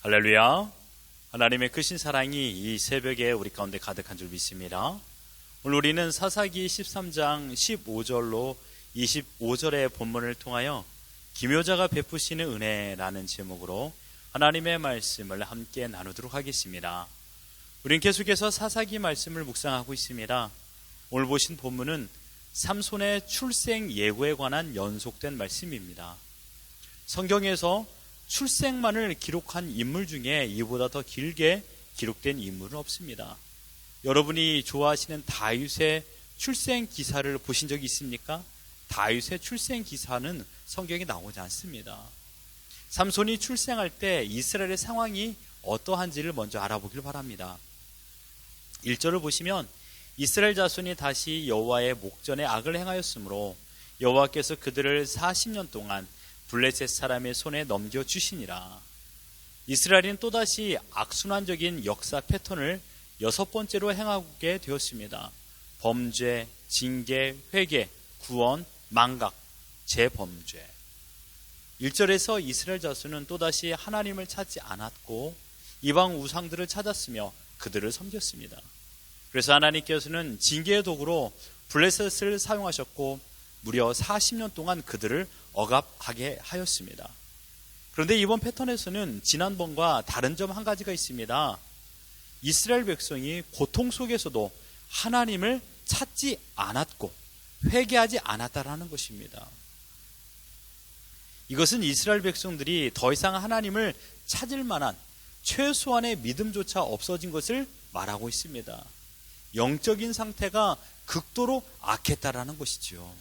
할렐루야. 하나님의 크신 사랑이 이 새벽에 우리 가운데 가득한 줄 믿습니다. 오늘 우리는 사사기 13장 15절로 25절의 본문을 통하여 기묘자가 베푸시는 은혜라는 제목으로 하나님의 말씀을 함께 나누도록 하겠습니다. 우린 계속해서 사사기 말씀을 묵상하고 있습니다. 오늘 보신 본문은 삼손의 출생 예고에 관한 연속된 말씀입니다. 성경에서 출생만을 기록한 인물 중에 이보다 더 길게 기록된 인물은 없습니다. 여러분이 좋아하시는 다윗의 출생 기사를 보신 적이 있습니까? 다윗의 출생 기사는 성경에 나오지 않습니다. 삼손이 출생할 때 이스라엘의 상황이 어떠한지를 먼저 알아보길 바랍니다. 1절을 보시면 이스라엘 자손이 다시 여호와의 목전에 악을 행하였으므로 여호와께서 그들을 40년 동안 블레셋 사람의 손에 넘겨주시니라. 이스라엘은 또다시 악순환적인 역사 패턴을 6번째로 행하게 되었습니다. 범죄, 징계, 회개, 구원, 망각, 재범죄. 1절에서 이스라엘 자손은 또다시 하나님을 찾지 않았고 이방 우상들을 찾았으며 그들을 섬겼습니다. 그래서 하나님께서는 징계의 도구로 블레셋을 사용하셨고 무려 40년 동안 그들을 억압하게 하였습니다. 그런데 이번 패턴에서는 지난번과 다른 점 한 가지가 있습니다. 이스라엘 백성이 고통 속에서도 하나님을 찾지 않았고 회개하지 않았다라는 것입니다. 이것은 이스라엘 백성들이 더 이상 하나님을 찾을 만한 최소한의 믿음조차 없어진 것을 말하고 있습니다. 영적인 상태가 극도로 악했다라는 것이죠.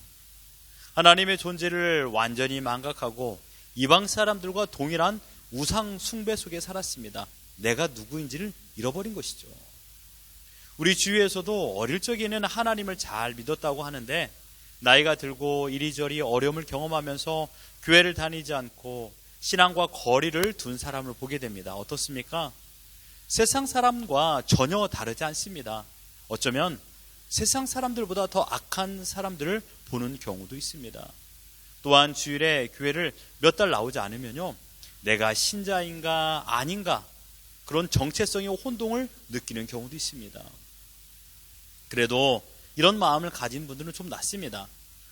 하나님의 존재를 완전히 망각하고 이방 사람들과 동일한 우상 숭배 속에 살았습니다. 내가 누구인지를 잃어버린 것이죠. 우리 주위에서도 어릴 적에는 하나님을 잘 믿었다고 하는데 나이가 들고 이리저리 어려움을 경험하면서 교회를 다니지 않고 신앙과 거리를 둔 사람을 보게 됩니다. 어떻습니까? 세상 사람과 전혀 다르지 않습니다. 어쩌면 세상 사람들보다 더 악한 사람들을 보는 경우도 있습니다. 또한 주일에 교회를 몇 달 나오지 않으면요, 내가 신자인가 아닌가 그런 정체성의 혼동을 느끼는 경우도 있습니다. 그래도 이런 마음을 가진 분들은 좀 낫습니다.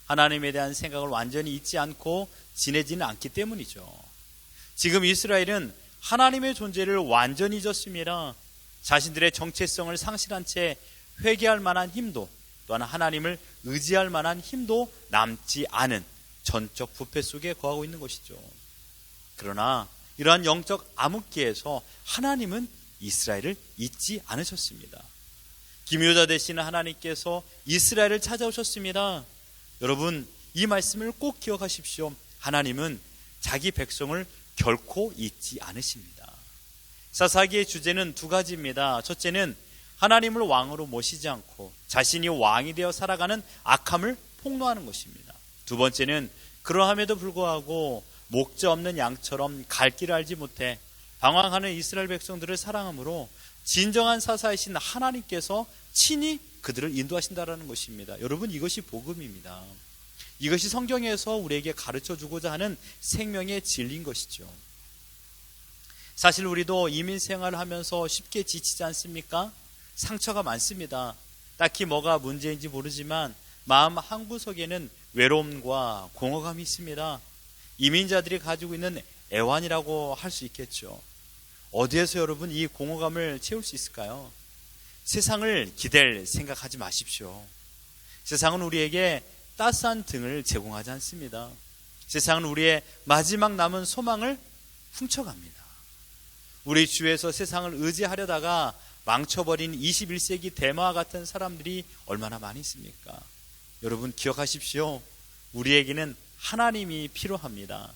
하나님에 대한 생각을 완전히 잊지 않고 지내지는 않기 때문이죠. 지금 이스라엘은 하나님의 존재를 완전히 잊었습니다. 자신들의 정체성을 상실한 채 회개할 만한 힘도 또한 하나님을 의지할 만한 힘도 남지 않은 전적 부패 속에 거하고 있는 것이죠. 그러나 이러한 영적 암흑기에서 하나님은 이스라엘을 잊지 않으셨습니다. 기묘자 되시는 하나님께서 이스라엘을 찾아오셨습니다. 여러분, 이 말씀을 꼭 기억하십시오. 하나님은 자기 백성을 결코 잊지 않으십니다. 사사기의 주제는 두 가지입니다. 첫째는 하나님을 왕으로 모시지 않고 자신이 왕이 되어 살아가는 악함을 폭로하는 것입니다. 두 번째는 그러함에도 불구하고 목자 없는 양처럼 갈 길을 알지 못해 방황하는 이스라엘 백성들을 사랑함으로 진정한 사사이신 하나님께서 친히 그들을 인도하신다라는 것입니다. 여러분, 이것이 복음입니다. 이것이 성경에서 우리에게 가르쳐주고자 하는 생명의 진리인 것이죠. 사실 우리도 이민 생활을 하면서 쉽게 지치지 않습니까? 상처가 많습니다. 딱히 뭐가 문제인지 모르지만 마음 한구석에는 외로움과 공허감이 있습니다. 이민자들이 가지고 있는 애환이라고 할 수 있겠죠. 어디에서 여러분 이 공허감을 채울 수 있을까요? 세상을 기댈 생각하지 마십시오. 세상은 우리에게 따스한 등을 제공하지 않습니다. 세상은 우리의 마지막 남은 소망을 훔쳐갑니다. 우리 주위에서 세상을 의지하려다가 망쳐버린 21세기 대마와 같은 사람들이 얼마나 많이 있습니까? 여러분, 기억하십시오. 우리에게는 하나님이 필요합니다.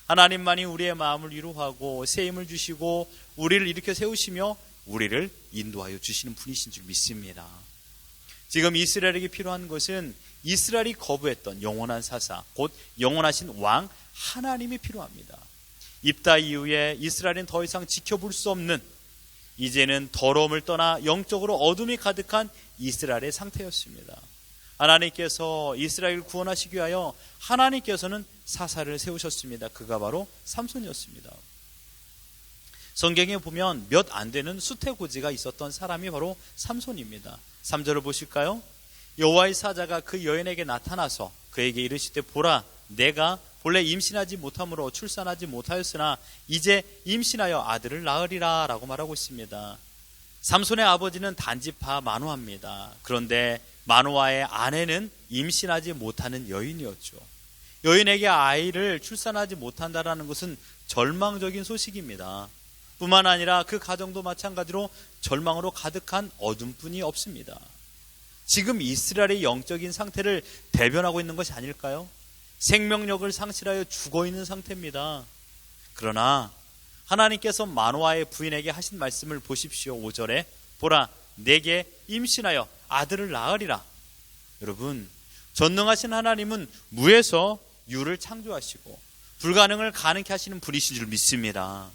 하나님만이 우리의 마음을 위로하고 새 힘을 주시고 우리를 일으켜 세우시며 우리를 인도하여 주시는 분이신 줄 믿습니다. 지금 이스라엘에게 필요한 것은 이스라엘이 거부했던 영원한 사사, 곧 영원하신 왕 하나님이 필요합니다. 입다 이후에 이스라엘은 더 이상 지켜볼 수 없는, 이제는 더러움을 떠나 영적으로 어둠이 가득한 이스라엘의 상태였습니다. 하나님께서 이스라엘을 구원하시기 위하여 하나님께서는 사사를 세우셨습니다. 그가 바로 삼손이었습니다. 성경에 보면 몇 안 되는 수태고지가 있었던 사람이 바로 삼손입니다. 3절을 보실까요? 여호와의 사자가 그 여인에게 나타나서 그에게 이르시되 보라, 내가 본래 임신하지 못함으로 출산하지 못하였으나 이제 임신하여 아들을 낳으리라 라고 말하고 있습니다. 삼손의 아버지는 단지파 마노아입니다. 그런데 마노아의 아내는 임신하지 못하는 여인이었죠. 여인에게 아이를 출산하지 못한다는 것은 절망적인 소식입니다. 뿐만 아니라 그 가정도 마찬가지로 절망으로 가득한 어둠뿐이 없습니다. 지금 이스라엘의 영적인 상태를 대변하고 있는 것이 아닐까요? 생명력을 상실하여 죽어있는 상태입니다. 그러나 하나님께서 마노아의 부인에게 하신 말씀을 보십시오. 5절에 보라, 내게 임신하여 아들을 낳으리라. 여러분, 전능하신 하나님은 무에서 유를 창조하시고 불가능을 가능케 하시는 분이신 줄 믿습니다.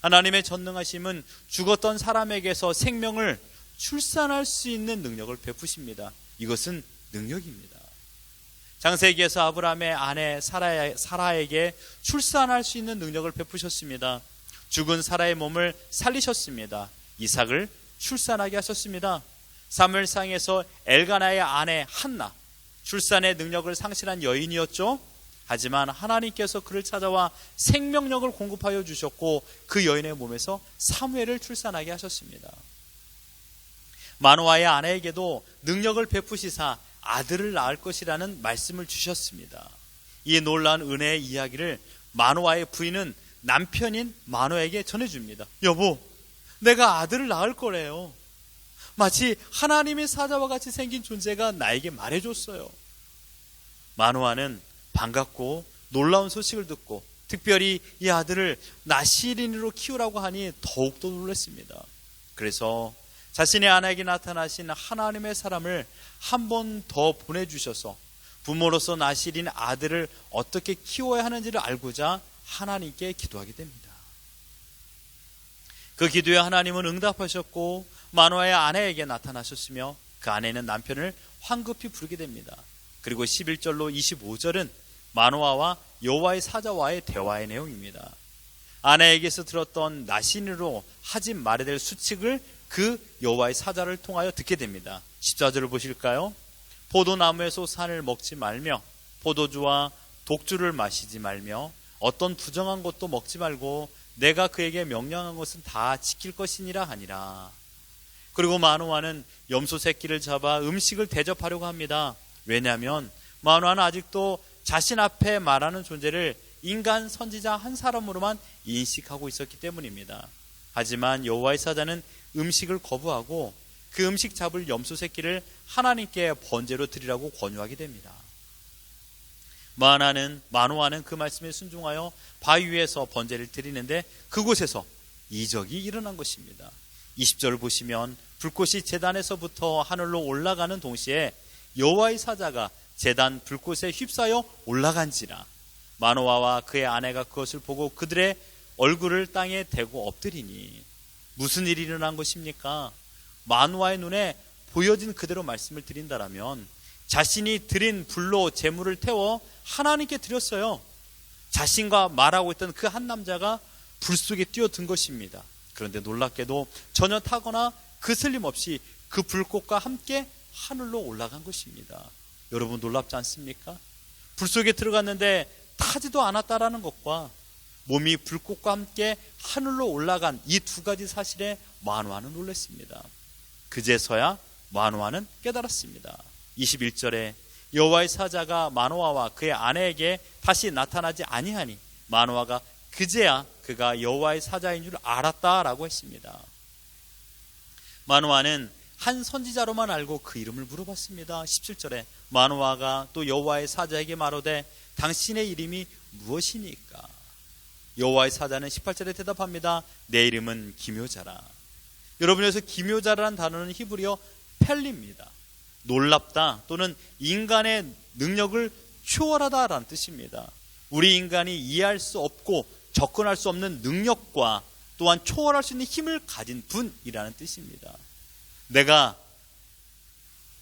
하나님의 전능하심은 죽었던 사람에게서 생명을 출산할 수 있는 능력을 베푸십니다. 이것은 능력입니다. 창세기에서 아브라함의 아내 사라에게 출산할 수 있는 능력을 베푸셨습니다. 죽은 사라의 몸을 살리셨습니다. 이삭을 출산하게 하셨습니다. 사무엘상에서 엘가나의 아내 한나, 출산의 능력을 상실한 여인이었죠. 하지만 하나님께서 그를 찾아와 생명력을 공급하여 주셨고 그 여인의 몸에서 사무엘을 출산하게 하셨습니다. 마노아의 아내에게도 능력을 베푸시사 아들을 낳을 것이라는 말씀을 주셨습니다. 이 놀라운 은혜의 이야기를 마노아의 부인은 남편인 마노아에게 전해줍니다. 여보, 내가 아들을 낳을 거래요. 마치 하나님의 사자와 같이 생긴 존재가 나에게 말해줬어요. 마노아는 반갑고 놀라운 소식을 듣고 특별히 이 아들을 나시린으로 키우라고 하니 더욱더 놀랐습니다. 그래서 자신의 아내에게 나타나신 하나님의 사람을 한 번 더 보내주셔서 부모로서 나시린 아들을 어떻게 키워야 하는지를 알고자 하나님께 기도하게 됩니다. 그 기도에 하나님은 응답하셨고 마노아의 아내에게 나타나셨으며 그 아내는 남편을 황급히 부르게 됩니다. 그리고 11절로 25절은 마노아와 여호와의 사자와의 대화의 내용입니다. 아내에게서 들었던 나신으로 하지 말아야 될 수칙을 그 여호와의 사자를 통하여 듣게 됩니다. 14절을 보실까요? 포도나무에서 산을 먹지 말며 포도주와 독주를 마시지 말며 어떤 부정한 것도 먹지 말고 내가 그에게 명령한 것은 다 지킬 것이니라 하니라. 그리고 마노아는 염소 새끼를 잡아 음식을 대접하려고 합니다. 왜냐하면 마노아는 아직도 자신 앞에 말하는 존재를 인간 선지자 한 사람으로만 인식하고 있었기 때문입니다. 하지만 여호와의 사자는 음식을 거부하고 그 음식 잡을 염소 새끼를 하나님께 번제로 드리라고 권유하게 됩니다. 마노아는 그 말씀에 순종하여 바위 위에서 번제를 드리는데 그곳에서 이적이 일어난 것입니다. 20절을 보시면 불꽃이 제단에서부터 하늘로 올라가는 동시에 여호와의 사자가 제단 불꽃에 휩싸여 올라간지라. 마노아와 그의 아내가 그것을 보고 그들의 얼굴을 땅에 대고 엎드리니. 무슨 일이 일어난 것입니까? 마노아의 눈에 보여진 그대로 말씀을 드린다라면 자신이 드린 불로 제물을 태워 하나님께 드렸어요. 자신과 말하고 있던 그 한 남자가 불 속에 뛰어든 것입니다. 그런데 놀랍게도 전혀 타거나 그슬림 없이 그 불꽃과 함께 하늘로 올라간 것입니다. 여러분 놀랍지 않습니까? 불 속에 들어갔는데 타지도 않았다라는 것과 몸이 불꽃과 함께 하늘로 올라간 이 두 가지 사실에 마노아는 놀랐습니다. 그제서야 마노아는 깨달았습니다. 21절에 여호와의 사자가 마노아와 그의 아내에게 다시 나타나지 아니하니 마노아가 그제야 그가 여호와의 사자인 줄 알았다라고 했습니다. 마노아는 한 선지자로만 알고 그 이름을 물어봤습니다. 17절에 마노아가 또 여호와의 사자에게 말하되 당신의 이름이 무엇이니까? 여호와의 사자는 18절에 대답합니다. 내 이름은 기묘자라. 여러분, 여기서 기묘자라는 단어는 히브리어 펠리입니다. 놀랍다 또는 인간의 능력을 초월하다라는 뜻입니다. 우리 인간이 이해할 수 없고 접근할 수 없는 능력과 또한 초월할 수 있는 힘을 가진 분이라는 뜻입니다. 내가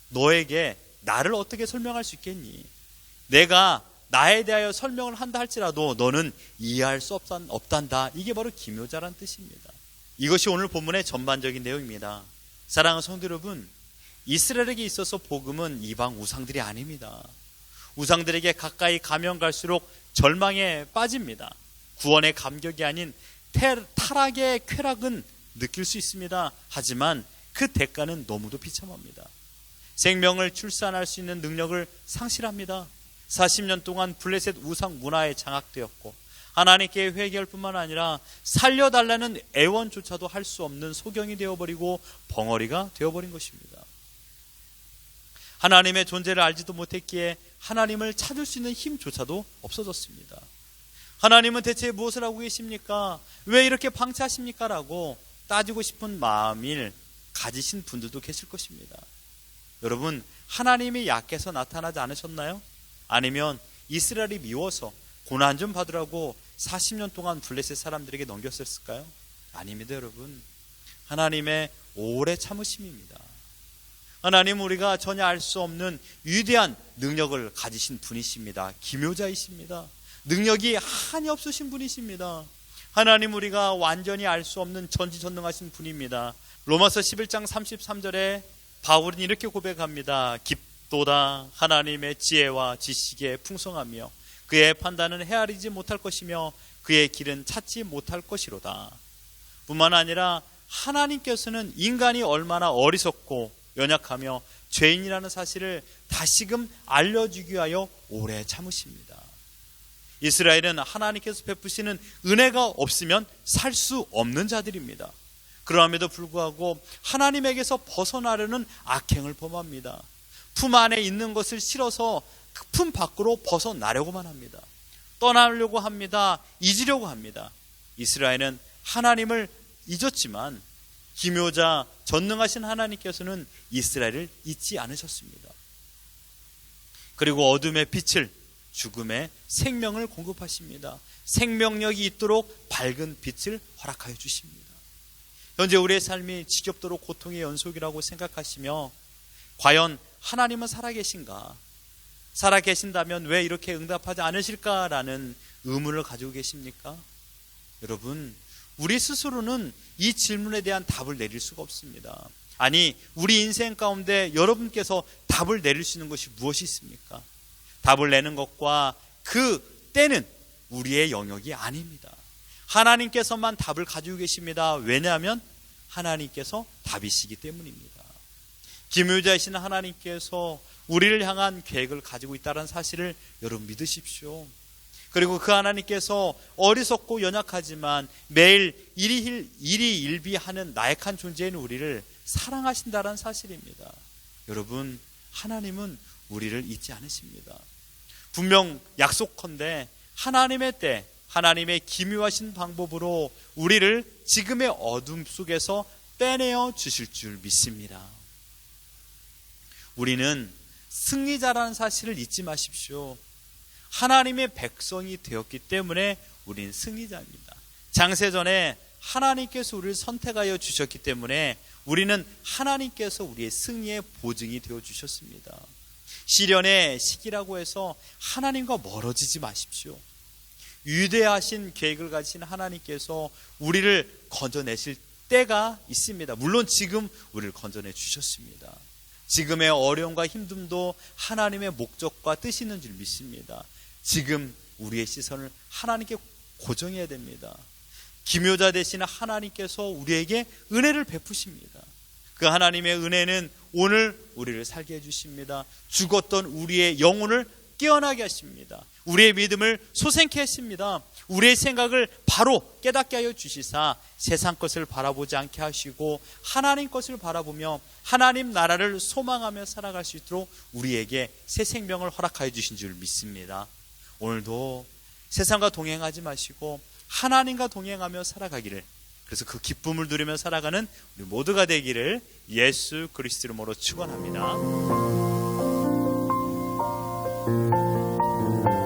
너에게 나를 어떻게 설명할 수 있겠니? 내가 나에 대하여 설명을 한다 할지라도 너는 이해할 수 없단다. 이게 바로 기묘자란 뜻입니다. 이것이 오늘 본문의 전반적인 내용입니다. 사랑하는 성도 여러분, 이스라엘에게 있어서 복음은 이방 우상들이 아닙니다. 우상들에게 가까이 가면 갈수록 절망에 빠집니다. 구원의 감격이 아닌 타락의 쾌락은 느낄 수 있습니다. 하지만 그 대가는 너무도 비참합니다. 생명을 출산할 수 있는 능력을 상실합니다. 40년 동안 블레셋 우상 문화에 장악되었고 하나님께 회개할 뿐만 아니라 살려달라는 애원조차도 할 수 없는 소경이 되어버리고 벙어리가 되어버린 것입니다. 하나님의 존재를 알지도 못했기에 하나님을 찾을 수 있는 힘조차도 없어졌습니다. 하나님은 대체 무엇을 하고 계십니까? 왜 이렇게 방치하십니까? 라고 따지고 싶은 마음을 가지신 분들도 계실 것입니다. 여러분, 하나님이 약해서 나타나지 않으셨나요? 아니면 이스라엘이 미워서 고난 좀 받으라고 40년 동안 블레셋 사람들에게 넘겼을까요? 아닙니다, 여러분. 하나님의 오래 참으심입니다. 하나님은 우리가 전혀 알 수 없는 위대한 능력을 가지신 분이십니다. 기묘자이십니다. 능력이 한이 없으신 분이십니다. 하나님 우리가 완전히 알 수 없는 전지전능하신 분입니다. 로마서 11장 33절에 바울은 이렇게 고백합니다. 깊도다 하나님의 지혜와 지식에 풍성하며 그의 판단은 헤아리지 못할 것이며 그의 길은 찾지 못할 것이로다. 뿐만 아니라 하나님께서는 인간이 얼마나 어리석고 연약하며 죄인이라는 사실을 다시금 알려주기 위하여 오래 참으십니다. 이스라엘은 하나님께서 베푸시는 은혜가 없으면 살 수 없는 자들입니다. 그럼에도 불구하고 하나님에게서 벗어나려는 악행을 범합니다. 품 안에 있는 것을 실어서 품 밖으로 벗어나려고만 합니다. 떠나려고 합니다. 잊으려고 합니다. 이스라엘은 하나님을 잊었지만 기묘자 전능하신 하나님께서는 이스라엘을 잊지 않으셨습니다. 그리고 어둠의 빛을 죽음의 생명을 공급하십니다. 생명력이 있도록 밝은 빛을 허락하여 주십니다. 현재 우리의 삶이 지겹도록 고통의 연속이라고 생각하시며 과연 하나님은 살아계신가? 살아계신다면 왜 이렇게 응답하지 않으실까라는 의문을 가지고 계십니까? 여러분, 우리 스스로는 이 질문에 대한 답을 내릴 수가 없습니다. 아니, 우리 인생 가운데 여러분께서 답을 내릴 수 있는 것이 무엇이 있습니까? 답을 내는 것과 그 때는 우리의 영역이 아닙니다. 하나님께서만 답을 가지고 계십니다. 왜냐하면 하나님께서 답이시기 때문입니다. 기묘자이신 하나님께서 우리를 향한 계획을 가지고 있다는 사실을 여러분 믿으십시오. 그리고 그 하나님께서 어리석고 연약하지만 매일 일희일비하는 나약한 존재인 우리를 사랑하신다는 사실입니다. 여러분, 하나님은 우리를 잊지 않으십니다. 분명 약속컨대 하나님의 때, 하나님의 기묘하신 방법으로 우리를 지금의 어둠 속에서 빼내어 주실 줄 믿습니다. 우리는 승리자라는 사실을 잊지 마십시오. 하나님의 백성이 되었기 때문에 우리는 승리자입니다. 장세전에 하나님께서 우리를 선택하여 주셨기 때문에 우리는 하나님께서 우리의 승리의 보증이 되어 주셨습니다. 시련의 시기라고 해서 하나님과 멀어지지 마십시오. 위대하신 계획을 가지신 하나님께서 우리를 건져내실 때가 있습니다. 물론 지금 우리를 건져내 주셨습니다. 지금의 어려움과 힘듦도 하나님의 목적과 뜻이 있는 줄 믿습니다. 지금 우리의 시선을 하나님께 고정해야 됩니다. 기묘자 되시는 하나님께서 우리에게 은혜를 베푸십니다. 그 하나님의 은혜는 오늘 우리를 살게 해주십니다. 죽었던 우리의 영혼을 깨어나게 하십니다. 우리의 믿음을 솟생케 하십니다. 우리의 생각을 바로 깨닫게 하여 주시사 세상 것을 바라보지 않게 하시고 하나님 것을 바라보며 하나님 나라를 소망하며 살아갈 수 있도록 우리에게 새 생명을 허락하여 주신 줄 믿습니다. 오늘도 세상과 동행하지 마시고 하나님과 동행하며 살아가기를, 그래서 그 기쁨을 누리며 살아가는 우리 모두가 되기를 예수 그리스도 이름으로 축원합니다.